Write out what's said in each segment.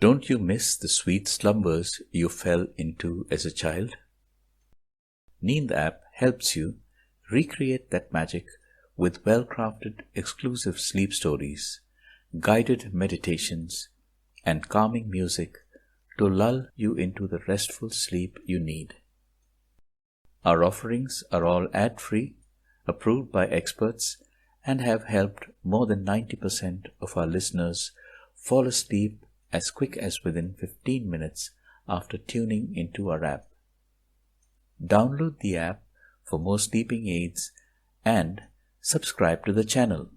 Don't you miss the sweet slumbers you fell into as a child? Neend app helps you recreate that magic with well-crafted exclusive sleep stories, guided meditations, and calming music to lull you into the restful sleep you need. Our offerings are all ad-free, approved by experts, and have helped more than 90% of our listeners fall asleep as quick as within 15 minutes after tuning into our app. Download the app for more sleeping aids and subscribe to the channel.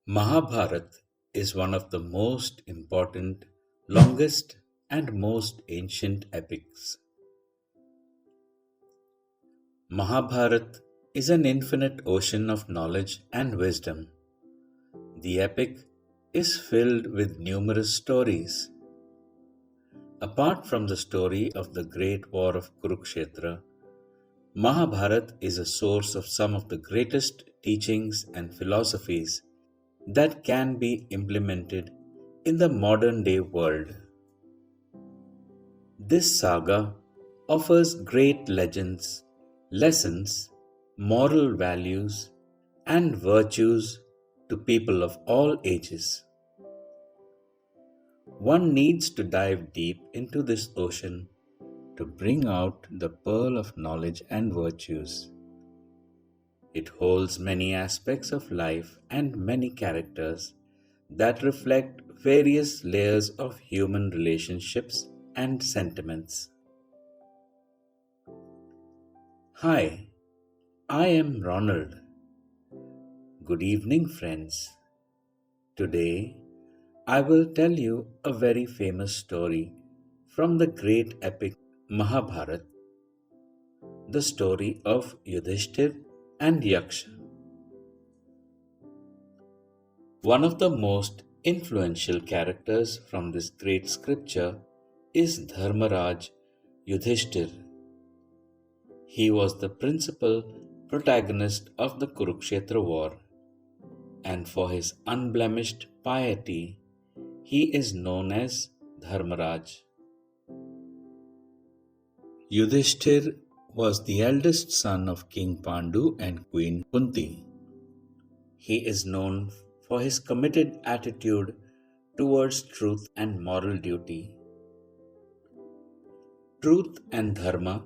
Mahabharata is one of the most important, longest, and most ancient epics. Mahabharata is an infinite ocean of knowledge and wisdom. The epic is filled with numerous stories. Apart from the story of the great war of Kurukshetra, Mahabharata is a source of some of the greatest teachings and philosophies that can be implemented in the modern day world. This saga offers great legends, lessons, moral values, and virtues to people of all ages. One needs to dive deep into this ocean to bring out the pearl of knowledge and virtues. It holds many aspects of life and many characters that reflect various layers of human relationships and sentiments. Hi, I am Ronald. Good evening, friends. Today, I will tell you a very famous story from the great epic Mahabharata, the story of Yudhishthir and Yaksha. One of the most influential characters from this great scripture is Dharmaraj Yudhishthir. He was the principal protagonist of the Kurukshetra war, and for his unblemished piety, he is known as Dharmaraj. Yudhishthir was the eldest son of King Pandu and Queen Kunti. He is known for his committed attitude towards truth and moral duty. Truth and dharma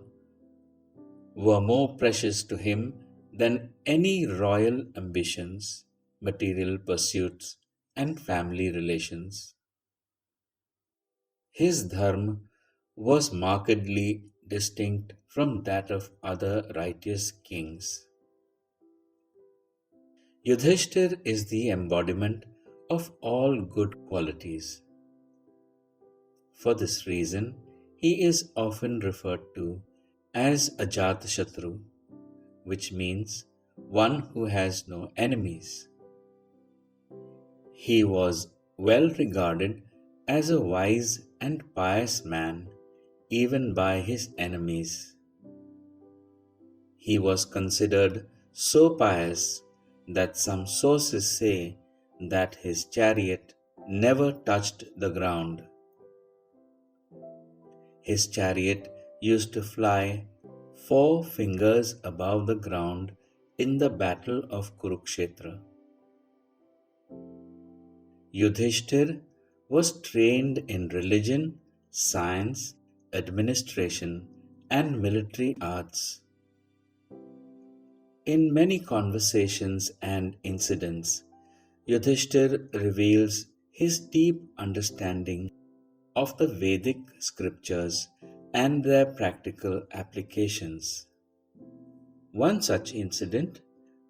were more precious to him than any royal ambitions, material pursuits, and family relations. His dharma was markedly distinct from that of other righteous kings. Yudhishthir is the embodiment of all good qualities. For this reason, he is often referred to as Ajatashatru, which means one who has no enemies. He was well regarded as a wise and pious man even by his enemies. He was considered so pious that some sources say that his chariot never touched the ground. His chariot used to fly 4 fingers above the ground in the battle of Kurukshetra. Yudhishthir was trained in religion, science, administration, and military arts. In many conversations and incidents, Yudhishthir reveals his deep understanding of the Vedic scriptures and their practical applications. One such incident,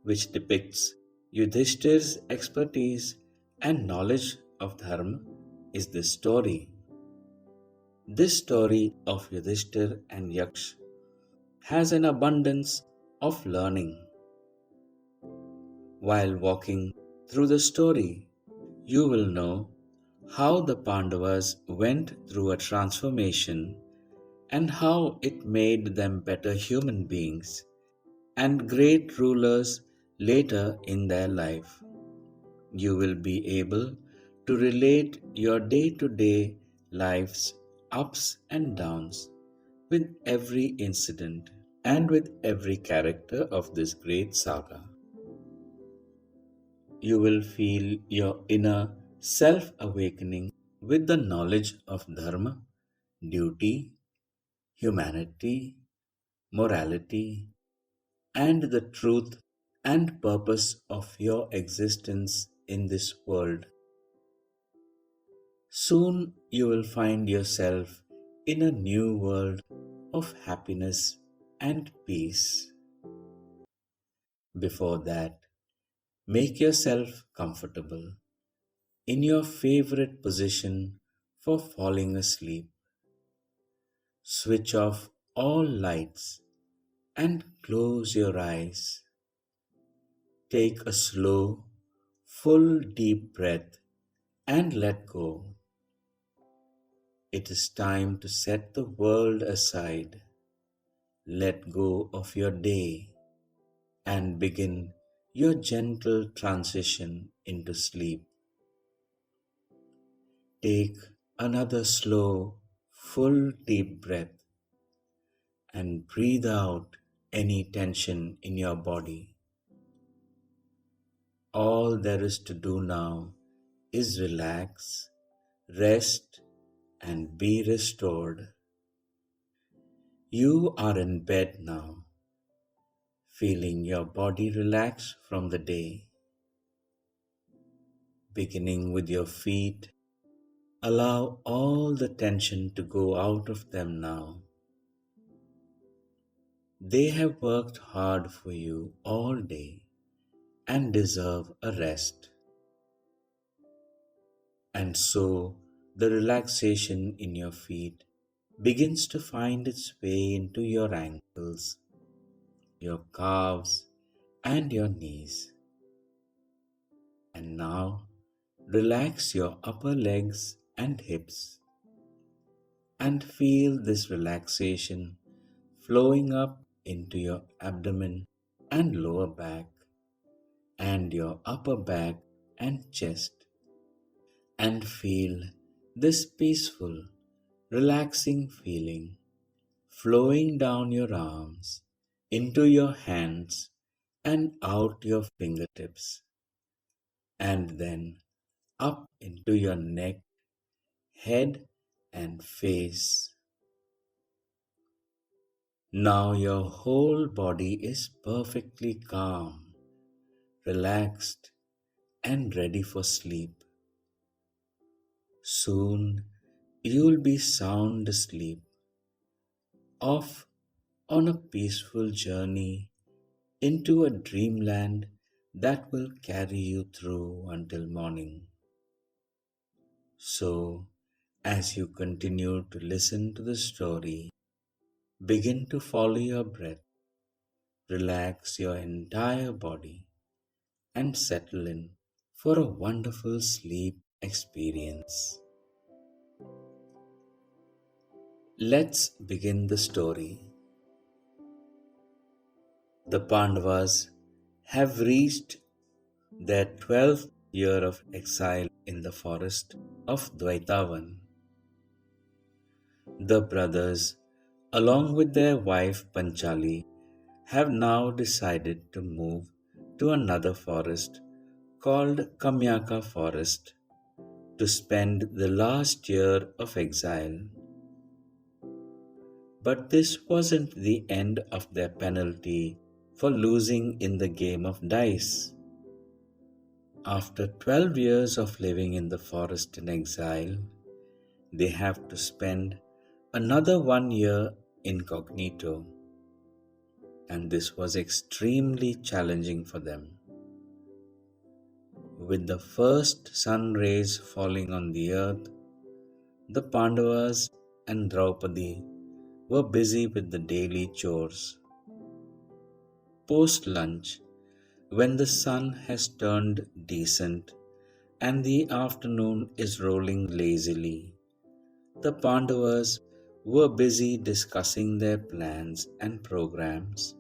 which depicts Yudhishthir's expertise and knowledge of dharma, is this story. This story of Yudhishthir and Yaksha has an abundance of learning. While walking through the story, you will know how the Pandavas went through a transformation and how it made them better human beings and great rulers later in their life. You will be able to relate your day to day life's ups and downs with every incident and with every character of this great saga. You will feel your inner self awakening with the knowledge of dharma, duty, humanity, morality, and the truth and purpose of your existence in this world. Soon you will find yourself in a new world of happiness and peace. Before that, make yourself comfortable in your favorite position for falling asleep. Switch off all lights and close your eyes. Take a slow, full, deep breath and let go. It is time to set the world aside. Let go of your day and begin your gentle transition into sleep. Take another slow, full, deep breath and breathe out any tension in your body. All there is to do now is relax, rest, and be restored. You are in bed now, feeling your body relax from the day. Beginning with your feet, allow all the tension to go out of them now. They have worked hard for you all day and deserve a rest. And so the relaxation in your feet begins to find its way into your ankles, your calves, and your knees. And now relax your upper legs and hips and feel this relaxation flowing up into your abdomen and lower back and your upper back and chest, and feel this peaceful, relaxing feeling flowing down your arms, into your hands, and out your fingertips, and then up into your neck, head, and face. Now your whole body is perfectly calm, relaxed, and ready for sleep. Soon you'll be sound asleep, off on a peaceful journey into a dreamland that will carry you through until morning. So, as you continue to listen to the story, begin to follow your breath, relax your entire body, and settle in for a wonderful sleep experience. Let's begin the story. The Pandavas have reached their 12th year of exile in the forest of Dvaitavan. The brothers, along with their wife Panchali, have now decided to move to another forest called Kamyaka Forest to spend the last year of exile. But this wasn't the end of their penalty for losing in the game of dice. After 12 years of living in the forest in exile, they have to spend another 1 year incognito, and this was extremely challenging for them. With the first sun rays falling on the earth, the Pandavas and Draupadi were busy with the daily chores. Post lunch, when the sun has turned decent and the afternoon is rolling lazily, the Pandavas were busy discussing their plans and programs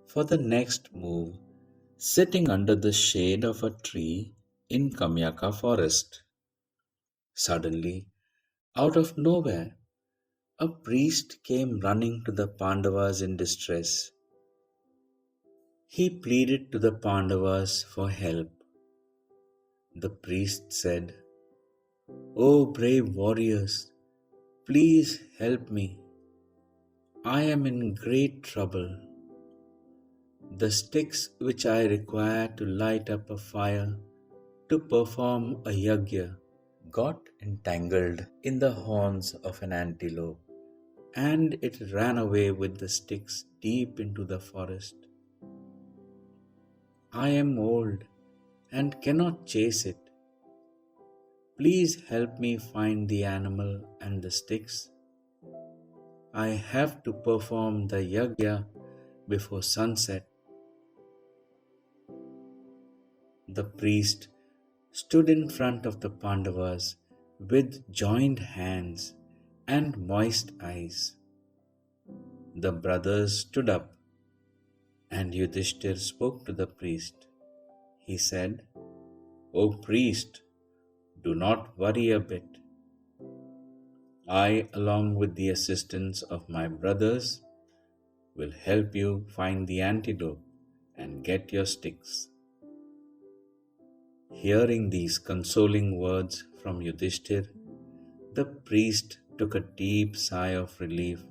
for the next move, sitting under the shade of a tree in Kamyaka forest. Suddenly, out of nowhere, a priest came running to the Pandavas in distress. He pleaded to the Pandavas for help. The priest said, "O brave warriors, please help me. I am in great trouble. The sticks which I require to light up a fire to perform a yagya got entangled in the horns of an antelope, and it ran away with the sticks deep into the forest. I am old and cannot chase it. Please help me find the animal and the sticks. I have to perform the yagya before sunset." The priest stood in front of the Pandavas with joined hands and moist eyes. The brothers stood up, and Yudhishthir spoke to the priest. He said, "O priest, do not worry a bit. I, along with the assistance of my brothers, will help you find the antidote and get your sticks." Hearing these consoling words from Yudhishthir, the priest took a deep sigh of relief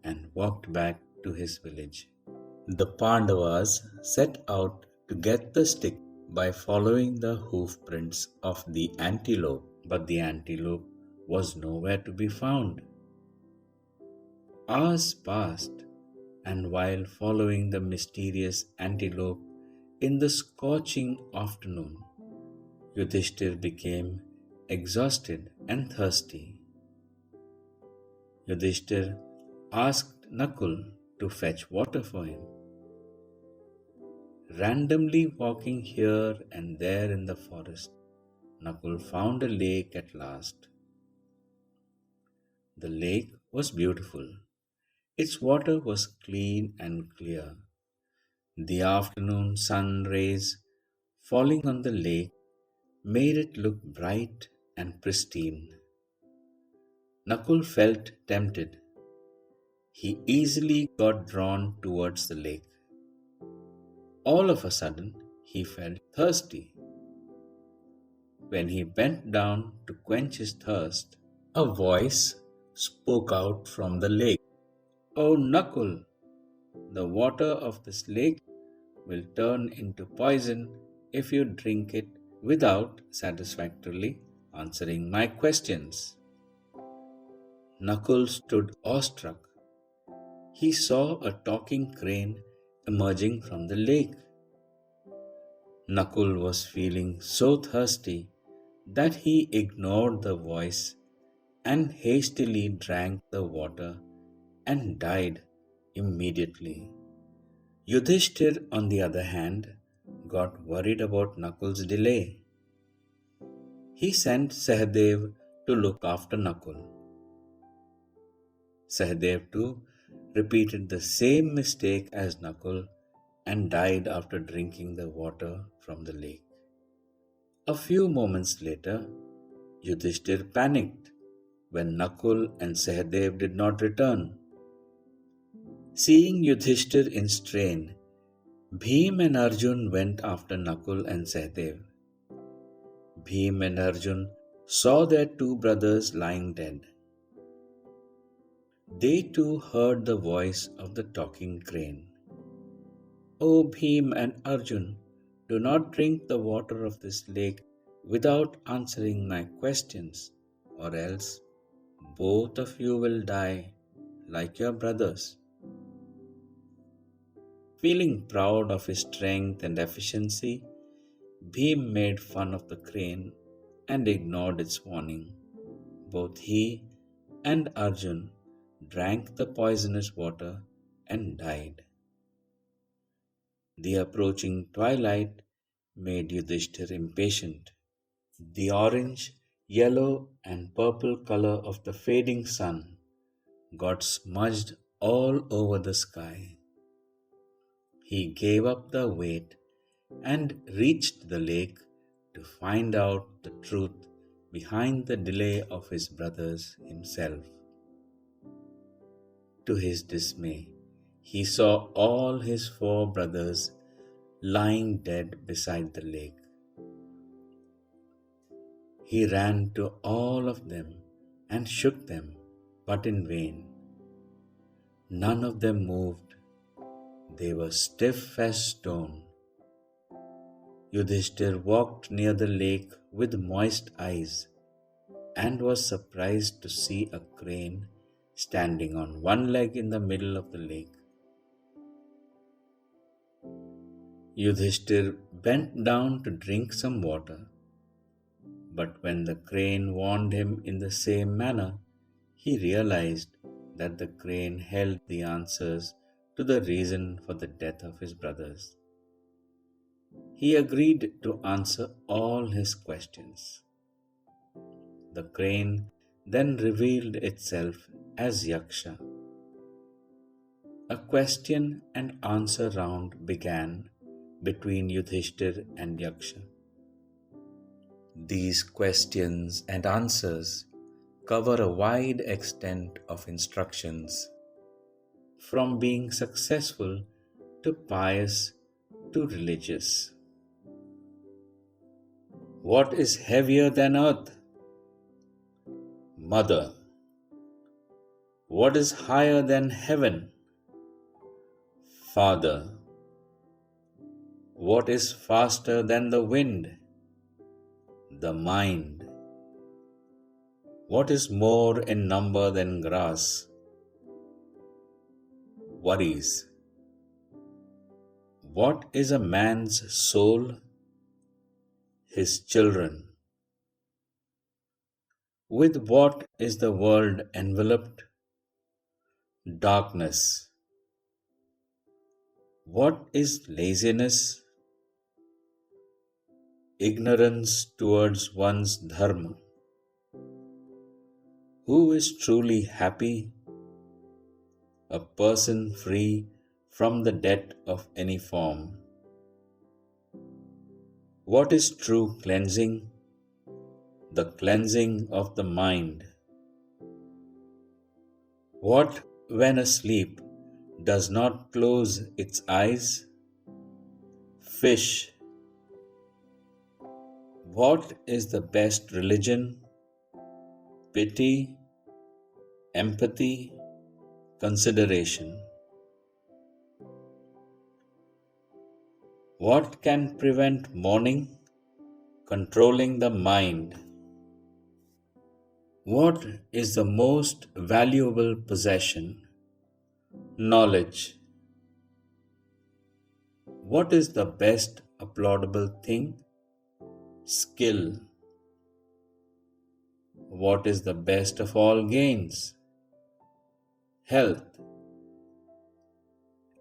and walked back to his village. The Pandavas set out to get the stick by following the hoof prints of the antelope, but the antelope was nowhere to be found. Hours passed, and while following the mysterious antelope in the scorching afternoon, Yudhishthir became exhausted and thirsty. Yudhishthir asked Nakul to fetch water for him. Randomly walking here and there in the forest, Nakul found a lake at last. The lake was beautiful. Its water was clean and clear. The afternoon sun rays falling on the lake made it look bright and pristine. Nakul felt tempted. He easily got drawn towards the lake. All of a sudden, he felt thirsty. When he bent down to quench his thirst, a voice spoke out from the lake. "Oh, Nakul, the water of this lake will turn into poison if you drink it without satisfactorily answering my questions." Nakul stood awestruck. He saw a talking crane emerging from the lake. Nakul was feeling so thirsty that he ignored the voice and hastily drank the water and died immediately. Yudhishthir, on the other hand, got worried about Nakul's delay. He sent Sahadev to look after Nakul. Sahadev too repeated the same mistake as Nakul and died after drinking the water from the lake. A few moments later, Yudhishthir panicked when Nakul and Sahadev did not return. Seeing Yudhishthir in strain, Bhim and Arjun went after Nakul and Sahadev. Bhim and Arjun saw their two brothers lying dead. They too heard the voice of the talking crane. "O Bhim and Arjun, do not drink the water of this lake without answering my questions, or else both of you will die like your brothers." Feeling proud of his strength and efficiency, Bhim made fun of the crane and ignored its warning. Both he and Arjun drank the poisonous water and died. The approaching twilight made Yudhishthir impatient. The orange, yellow, and purple color of the fading sun got smudged all over the sky. He gave up the wait and reached the lake to find out the truth behind the delay of his brothers himself. To his dismay, he saw all his 4 brothers lying dead beside the lake. He ran to all of them and shook them, but in vain. None of them moved. They were stiff as stone. Yudhishthir walked near the lake with moist eyes and was surprised to see a crane standing on one leg in the middle of the lake. Yudhishthir bent down to drink some water, but when the crane warned him in the same manner, he realized that the crane held the answers to the reason for the death of his brothers. He agreed to answer all his questions. The crane then revealed itself as Yaksha. A question and answer round began between Yudhishthir and Yaksha. These questions and answers cover a wide extent of instructions, from being successful to pious to religious. What is heavier than earth? Mother. What is higher than heaven? Father. What is faster than the wind? The mind. What is more in number than grass? Worries. What is a man's soul? His children. With what is the world enveloped? Darkness. What is laziness? Ignorance towards one's dharma. Who is truly happy? A person free from the debt of any form. What is true cleansing? The cleansing of the mind. What, when asleep, does not close its eyes? Fish. What is the best religion? Pity, empathy, consideration. What can prevent mourning? Controlling the mind. What is the most valuable possession? Knowledge. What is the best applaudable thing? Skill. What is the best of all gains? Health.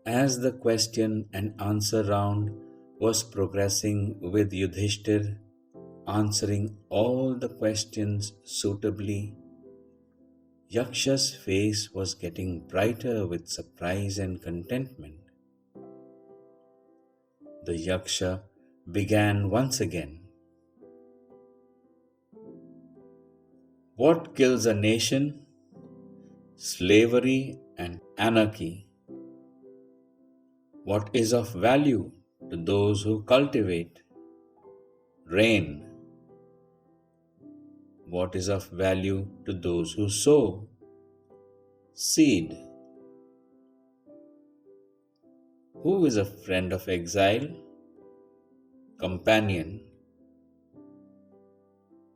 As the question and answer round was progressing with Yudhishthir answering all the questions suitably, Yaksha's face was getting brighter with surprise and contentment. The Yaksha began once again. What kills a nation? Slavery and anarchy. What is of value to those who cultivate? Rain. What is of value to those who sow? Seed. Who is a friend of exile? Companion.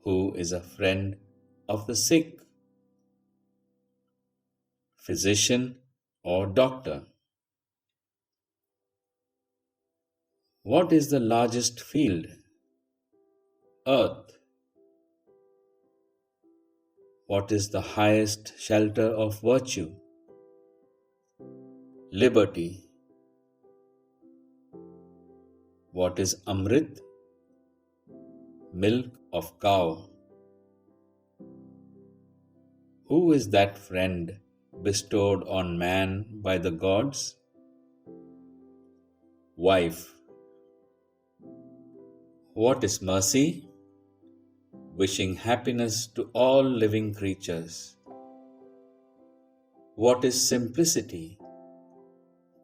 Who is a friend of the sick? Physician or doctor. What is the largest field? Earth. What is the highest shelter of virtue? Liberty. What is Amrit? Milk of cow. Who is that friend bestowed on man by the gods? Wife. What is mercy? wishing happiness to all living creatures. What is simplicity?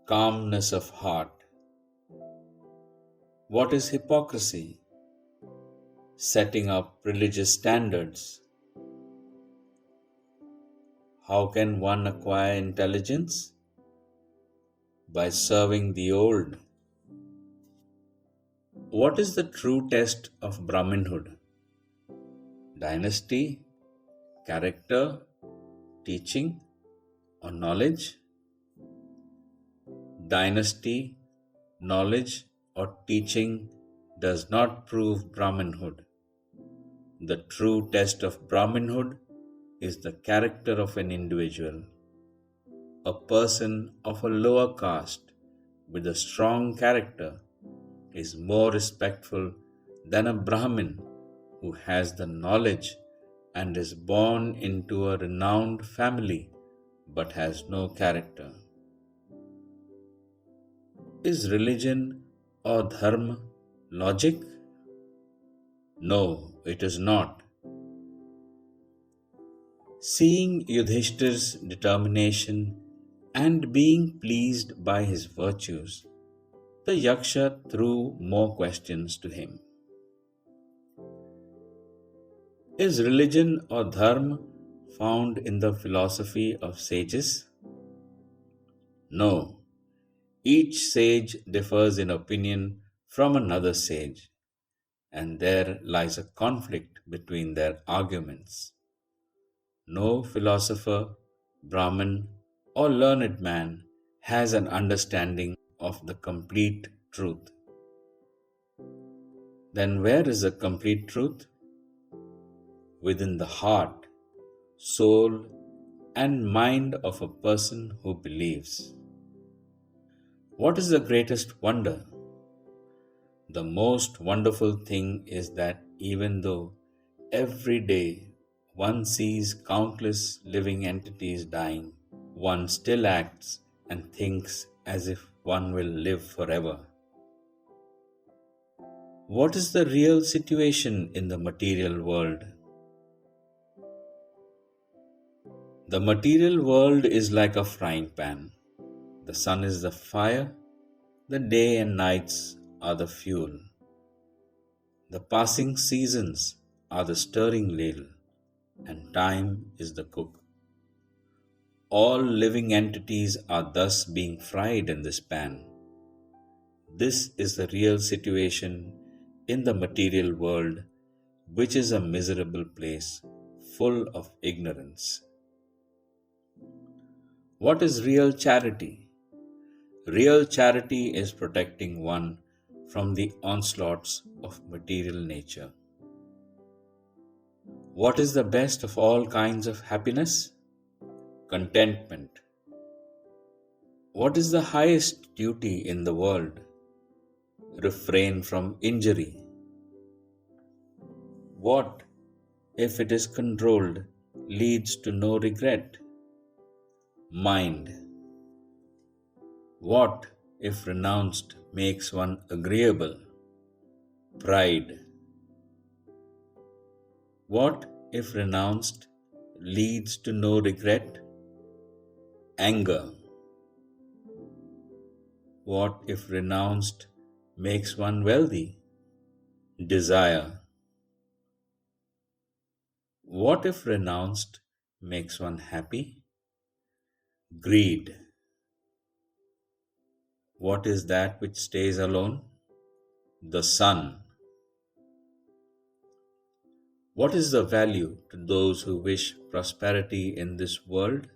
Calmness of heart. What is hypocrisy? Setting up religious standards. How can one acquire intelligence? By serving the old. What is the true test of Brahminhood? Dynasty, character, teaching, or knowledge? Dynasty, knowledge, or teaching does not prove Brahminhood. The true test of Brahminhood is the character of an individual. A person of a lower caste with a strong character is more respectful than a Brahmin who has the knowledge and is born into a renowned family but has no character. Is religion or dharma logic? No, it is not. Seeing Yudhishthir's determination and being pleased by his virtues, the Yaksha threw more questions to him. Is religion or dharma found in the philosophy of sages? No. Each sage differs in opinion from another sage, and there lies a conflict between their arguments. No philosopher, Brahmin, or learned man has an understanding of the complete truth. Then where is the complete truth? Within the heart, soul, and mind of a person who believes. What is the greatest wonder? The most wonderful thing is that even though every day one sees countless living entities dying, one still acts and thinks as if one will live forever. What is the real situation in the material world? The material world is like a frying pan. The sun is the fire, the day and nights are the fuel. The passing seasons are the stirring ladle, and time is the cook. All living entities are thus being fried in this pan. This is the real situation in the material world, which is a miserable place full of ignorance. What is real charity? Real charity is protecting one from the onslaughts of material nature. What is the best of all kinds of happiness? Contentment. What is the highest duty in the world? Refrain from injury. What, if it is controlled, leads to no regret? Mind. What, if renounced, makes one agreeable? Pride. What, if renounced, leads to no regret? Anger. What, if renounced, makes one wealthy? Desire. What, if renounced, makes one happy? Greed. What is that which stays alone? The sun. What is the value to those who wish prosperity in this world?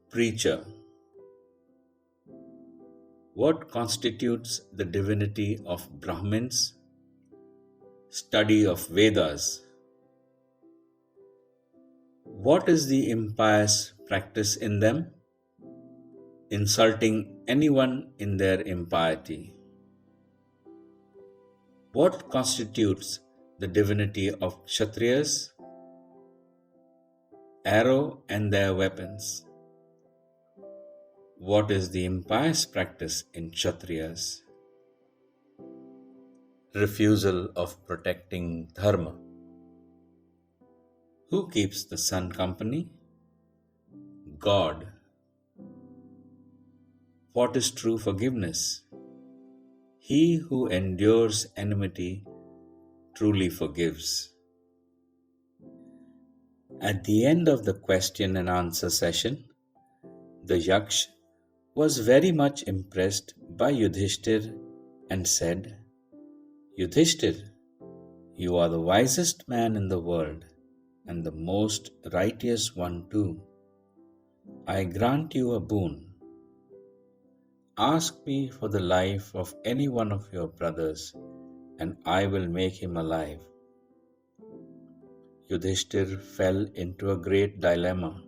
Preacher. What constitutes the divinity of Brahmins? Study of Vedas. What is the impious practice in them? Insulting anyone in their impiety. What constitutes the divinity of Kshatriyas? Arrow and their weapons. What is the impious practice in Kshatriyas? refusal of protecting dharma. Who keeps the sun company? God. What is true forgiveness? He who endures enmity truly forgives. At the end of the question and answer session, the Yaksh was very much impressed by Yudhishthir and said, Yudhishthir, you are the wisest man in the world and the most righteous one too. I grant you a boon. Ask me for the life of any one of your brothers, and I will make him alive. Yudhishthir fell into a great dilemma.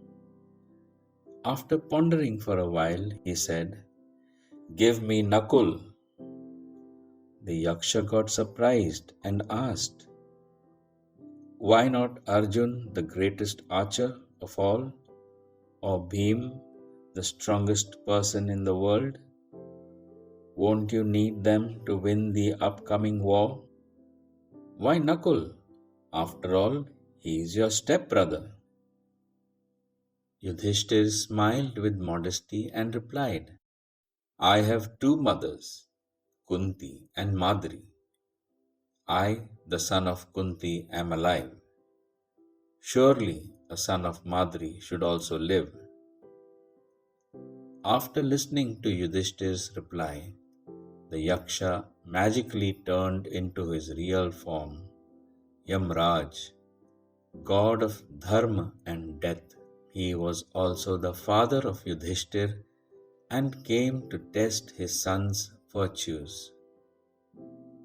After pondering for a while, he said, Give me Nakul. The Yaksha got surprised and asked, Why not Arjun, the greatest archer of all, or Bhim, the strongest person in the world? Won't you need them to win the upcoming war? Why Nakul? After all, he is your stepbrother. Yudhishthir smiled with modesty and replied, I have two mothers, Kunti and Madri. I, the son of Kunti, am alive. Surely a son of Madri should also live. After listening to Yudhishthir's reply, the Yaksha magically turned into his real form, Yamraj, god of dharma and death. He was also the father of Yudhishthir and came to test his son's virtues.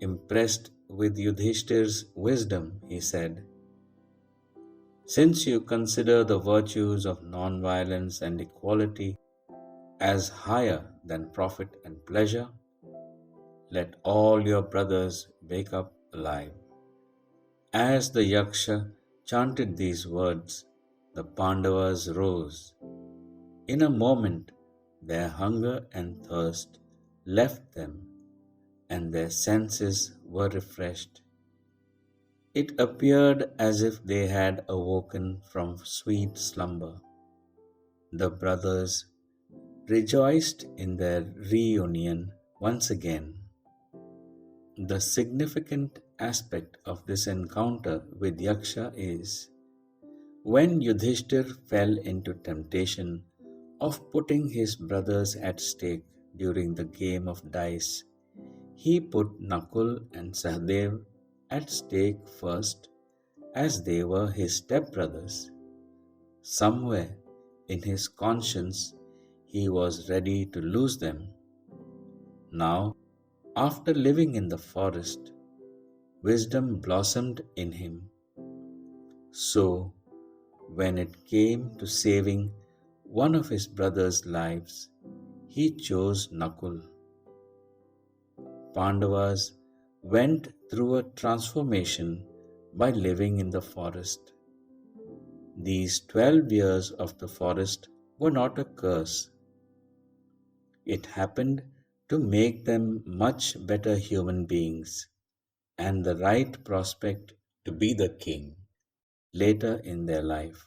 Impressed with Yudhishthir's wisdom, he said, Since you consider the virtues of non-violence and equality as higher than profit and pleasure, let all your brothers wake up alive. As the Yaksha chanted these words, the Pandavas rose. In a moment, their hunger and thirst left them, and their senses were refreshed. It appeared as if they had awoken from sweet slumber. The brothers rejoiced in their reunion once again. The significant aspect of this encounter with Yaksha is when Yudhishthir fell into temptation of putting his brothers at stake during the game of dice, he put Nakul and Sahadev at stake first as they were his stepbrothers. Somewhere in his conscience, he was ready to lose them. Now, after living in the forest, wisdom blossomed in him. So, when it came to saving one of his brothers' lives, he chose Nakul. Pandavas went through a transformation by living in the forest. These 12 years of the forest were not a curse. It happened to make them much better human beings and the right prospect to be the king later in their life.